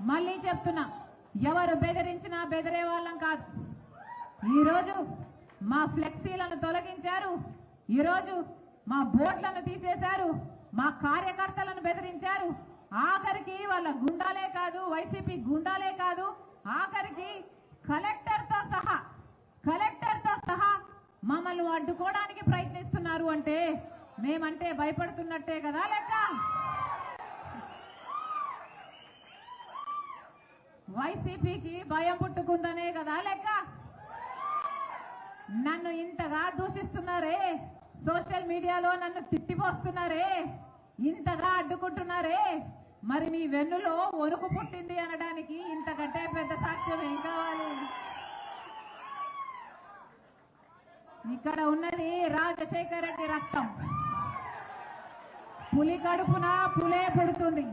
మళ్ళీ చెప్తున్నా, ఎవరు బెదిరించినా బెదిరే వాళ్ళం కాదు. ఈరోజు మా ఫ్లెక్సీలను తొలగించారు, ఈరోజు మా బోర్డులను తీసేశారు, మా కార్యకర్తలను బెదిరించారు, ఆఖరికి వాళ్ళ గుండాలే కాదు, వైసీపీ గుండాలే కాదు, ఆఖరికి కలెక్టర్తో సహా మమ్మల్ని అడ్డుకోవడానికి ప్రయత్నిస్తున్నారు. అంటే మేమంటే భయపడుతున్నట్టే కదా లెక్క. వైసీపీకి భయం పుట్టుకుందనే కదా లెక్క. నన్ను ఇంతగా దూషిస్తున్నారే, సోషల్ మీడియాలో నన్ను తిట్టిపోస్తున్నారే, ఇంతగా అడ్డుకుంటున్నారే, మరి మీ వెన్నులో వణుకు పుట్టింది అనడానికి ఇంతకంటే పెద్ద సాక్ష్యం ఏం కావాలి? ఇక్కడ ఉన్నది రాజశేఖర రెడ్డి రక్తం. పులి కడుపున పులే పుడుతుంది.